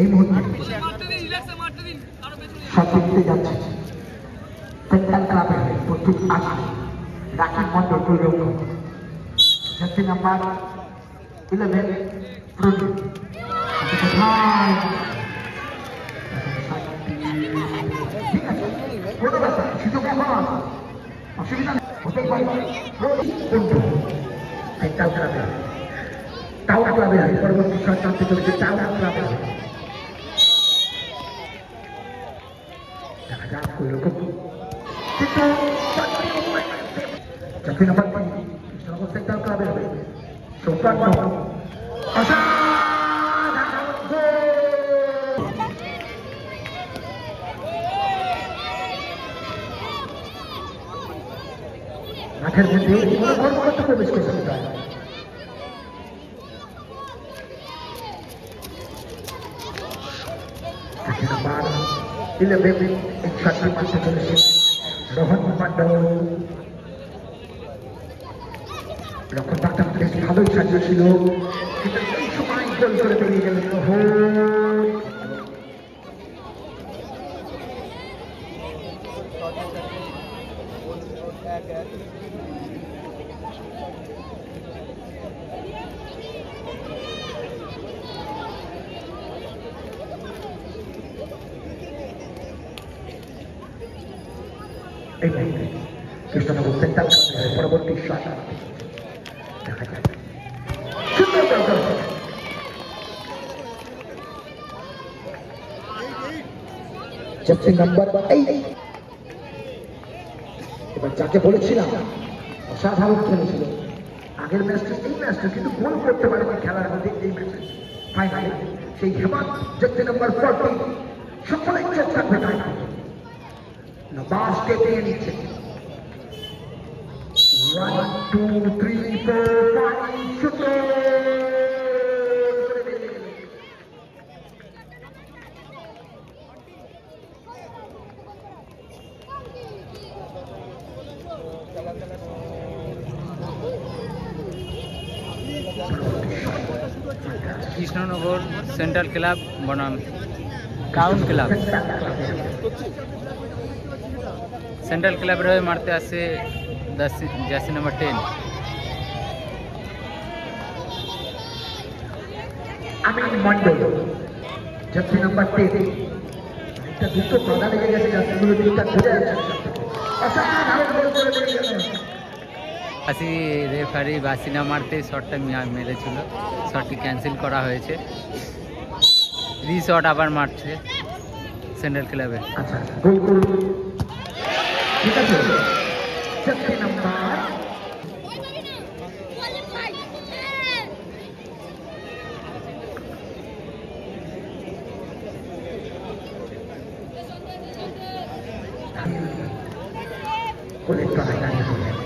এই মুহূর্তে সব দিতে যাচ্ছে সেন্ট্রাল ক্লাবের প্রত্যেক আসে রাকিব মন্ডল গোলরক্ষক, জার্সি নাম্বার 11 প্রদীপ। ঠিক আছে, সুযোগ এখন আছে, অসুবিধা নেই, হতেই পারে। সেন্ট্রাল ক্লাবের টাওয়ার ক্লাবের পরবর্তী শট টানতে চলেছে টাওয়ার ক্লাবের। দেখা যাক গোলরক্ষক জার্সি নাম্বার 3 কৃষ্ণনগর সেন্ট্রাল ক্লাবের হবে সৌপান্ন। মাঠের মধ্যে কর্মকর্তা প্রবেশ করছে তাই নাম্বার 11 এই শটটি মারতে চলেছে রোহন মন্ডল। লক্ষ্যটা বেশ ভালোই সাজিয়েছিল, কিন্তু এই সময় গোল করে বেরিয়ে গেলেন রোহন। এই মুহূর্তে কৃষ্ণনগর সেন্ট্রাল ক্লাবের পরবর্তী শট দেখা যায় সুন্দর জার্সি নাম্বার 8। এবার যাকে বলেছিলাম অসাধারণ খেলেছিল আগের ম্যাচটা, এই ম্যাচটা কিন্তু গোল করতে পারেনি খেলার মধ্যে, এই ম্যাচে ফাইনালে সেই হেমান জার্সি নাম্বার 14 সকলেই চোখ থাকবে তাই না, বাসকে পেয়ে নিচ্ছে। 1 2 3 4 5 শুট। কৃষ্ণনগর সেন্ট্রাল ক্লাব বনাম টাউন ক্লাব। সেন্ট্রাল ক্লাবের হয়ে মারতে আসে জার্সি নাম্বার 10। আমি মন্ডল জার্সি নাম্বার 10। একটা দুটো বাধা লেগে গেছে, জার্সিগুলো দিকটা ঘুরে যাচ্ছে। অসাধারণ গোল করে বেরিয়ে গেল। রেফারি বাসি না মারতে শটটা মেরেছিল, শটটি ক্যান্সেল করা হয়েছে। রিশট আবার মারছে সেন্ট্রাল ক্লাবে। আচ্ছা, গোল করুন। ঠিক আছে, জার্সি নাম্বার গোলের তলায় দাঁড়িয়ে পড়লেন।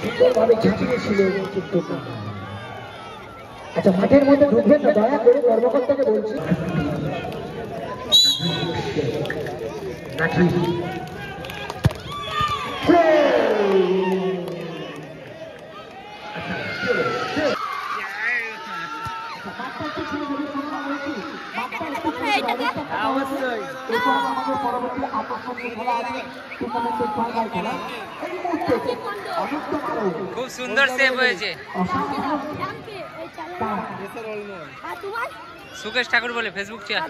সুন্দরভাবে ঝাঁকিয়েছিল কিন্তু আচ্ছা, মাঠের মধ্যে ঢুকবেন না দয়া করে, কর্মকর্তাকে বলছি। পরবর্তী আকর্ষণীয় খেলা আছে টুর্নামেন্টের ফাইনাল খেলা। এই মুহূর্তে খুব সুন্দর সেভ হয়েছে। সুকেশ ঠাকুর বলে ফেসবুক জয়